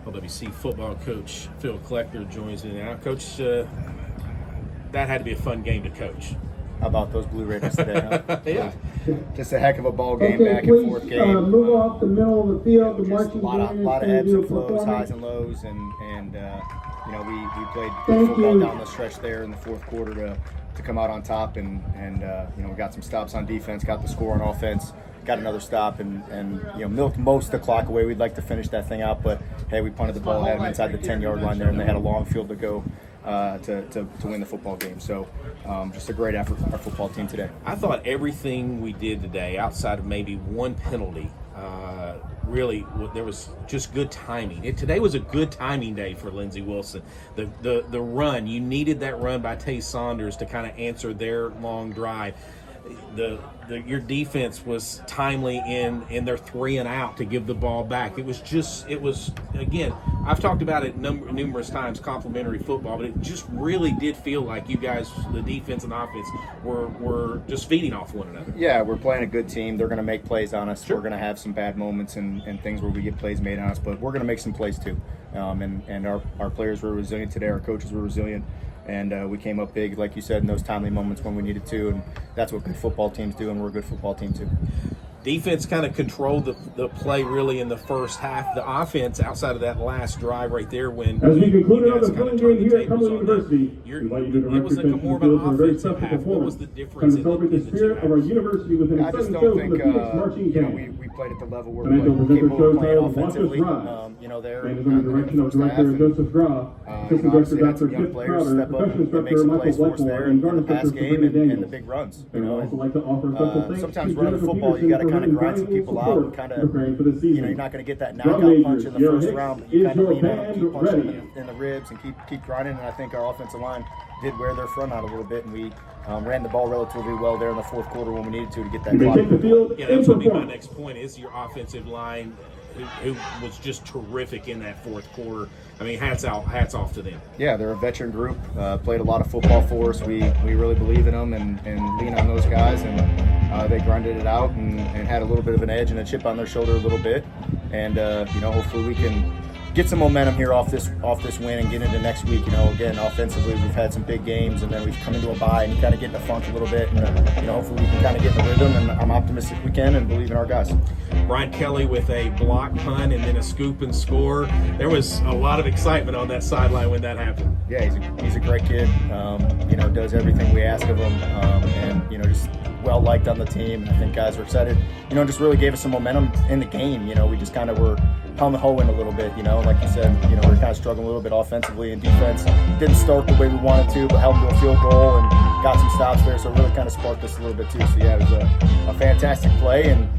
LWC football coach Phil Kleckler joins me now. Coach, that had to be a fun game to coach. How about those Blue Raiders today, huh? Yeah. Just a heck of a ball game, back and forth game. Move off the middle of the field. The Just a lot of ebbs and flows, highs and lows, and we played good football down the stretch there in the fourth quarter to come out on top, and we got some stops on defense, got the score on offense, got another stop, and milked most of the clock away. We'd like to finish that thing out, but hey, we punted the ball, had them inside the 10-yard line there, and they had a long field to go to win the football game. So just a great effort from our football team today. I thought everything we did today, outside of maybe one penalty, really there was just good timing. Today was a good timing day for Lindsey Wilson. The run, you needed that run by Tay Saunders to kind of answer their long drive. Your defense was timely in their 3 and out to give the ball back. It was again, I've talked about it numerous times, complimentary football, but it just really did feel like you guys, the defense and offense, were just feeding off one another. Yeah, we're playing a good team. They're going to make plays on us. Sure. We're going to have some bad moments and things where we get plays made on us, but we're going to make some plays too. And our players were resilient today. Our coaches were resilient. And we came up big, like you said, in those timely moments when we needed to, and that's what good football teams do, and we're a good football team too. Defense kind of controlled the play really in the first half. The offense, outside of that last drive right there, when as we concluded you guys on the kind of film turned game the here at tables Cumberland on University, it was more of an offensive half. What was the difference in the spirit of our university within I just don't think we played at the level where we're capable of playing offensively. They're and under the direction of Director Joseph Graff, Assistant Director Dr. Kip Crowder, step up and make some plays for us there in the pass game and the big runs. Sometimes running the football, you got to kind of grind some people out and kind of, you're not going to get that knockout punch in the first round, but you kind of lean on them, keep punching them in the ribs and keep grinding. And I think our offensive line did wear their front out a little bit, and we ran the ball relatively well there in the fourth quarter when we needed to get that clock. Yeah, that's going to be my next point, is your offensive line, who was just terrific in that fourth quarter. I mean, hats off to them. Yeah, they're a veteran group, played a lot of football for us. We really believe in them and lean on those guys, and they grinded it out and had a little bit of an edge and a chip on their shoulder a little bit. And hopefully we can get some momentum here off this win and get into next week. Again, offensively, we've had some big games, and then we've come into a bye and you kind of get in a funk a little bit. And hopefully we can kind of get in the rhythm, and I'm optimistic we can and believe in our guys. Brian Kelly with a block punt and then a scoop and score. There was a lot of excitement on that sideline when that happened. Yeah, he's a great kid. Does everything we ask of him, and just well liked on the team. I think guys are excited. Just really gave us some momentum in the game. We just kind of were hum-hoing a little bit. Like you said, we're kind of struggling a little bit offensively, and defense didn't start the way we wanted to, but held to a field goal and got some stops there. So it really kind of sparked us a little bit too. So yeah, it was a fantastic play, and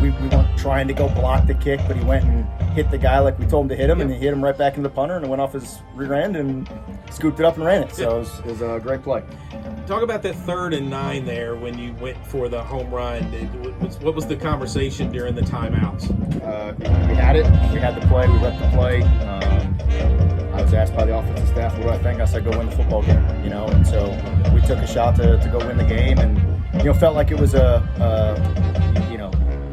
we weren't trying to go block the kick, but he went and hit the guy like we told him to hit him, and he hit him right back into the punter, and it went off his rear end and scooped it up and ran it. So it was a great play. Talk about that 3rd and 9 there when you went for the home run. What was the conversation during the timeouts? We had it. We had the play. We let the play. I was asked by the offensive staff, what do I think? I said, go win the football game. And so we took a shot to go win the game, and felt like it was a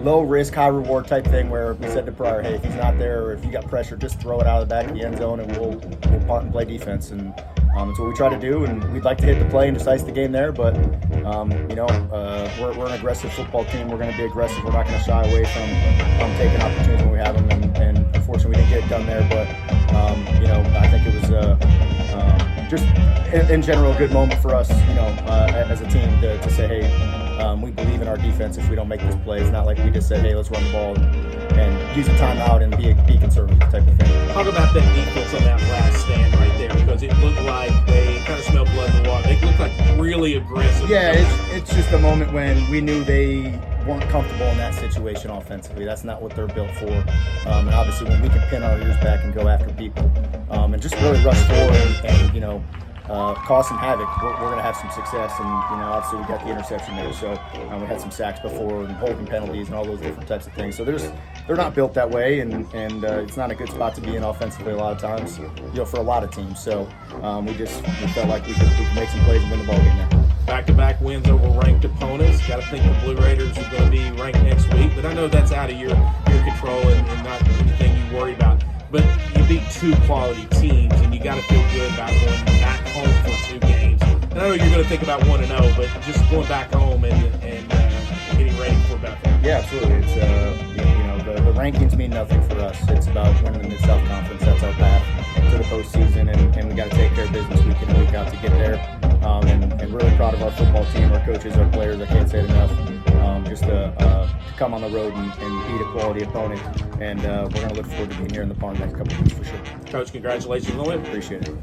low risk, high reward type thing where we said to Pryor, hey, if he's not there or if you got pressure, just throw it out of the back of the end zone and we'll punt and play defense. And it's what we try to do, and we'd like to hit the play and just ice the game there. But we're an aggressive football team. We're going to be aggressive. We're not going to shy away from taking opportunities when we have them. And unfortunately, we didn't get it done there. But I think it was just in general a good moment for us, as a team to say, hey, we believe in our defense. If we don't make this play, it's not like we just said, hey, let's run the ball and use a timeout and be conservative type of thing. Talk about that defense on that last stand right there, because it looked like they kind of smelled blood in the water. They looked like really aggressive. Yeah, it's just a moment when we knew they weren't comfortable in that situation offensively. That's not what they're built for. And obviously when we can pin our ears back and go after people and just really rush forward and cause some havoc, we're going to have some success. And obviously we got the interception there, so we had some sacks before and holding penalties and all those different types of things. So they're not built that way, and it's not a good spot to be in offensively a lot of times, for a lot of teams. So we felt like we could make some plays and win the ball game there. Back-to-back wins over ranked opponents. Got to think the Blue Raiders are going to be ranked next week, but I know that's out of your control and not anything you worry about. But two quality teams, and you got to feel good about going back home for 2 games. And I know you're going to think about 1-0, but just going back home and getting ready for Bethel. Yeah, absolutely. It's the rankings mean nothing for us. It's about winning the Mid-South Conference. That's our path to the postseason, and we got to take care of business week in and week out to get there. And really proud of our football team, our coaches, our players. I can't say it enough. Just to come on the road and beat a quality opponent, and we're going to look forward to being here in the Park next couple of weeks for sure. Coach, congratulations on the win. Appreciate it.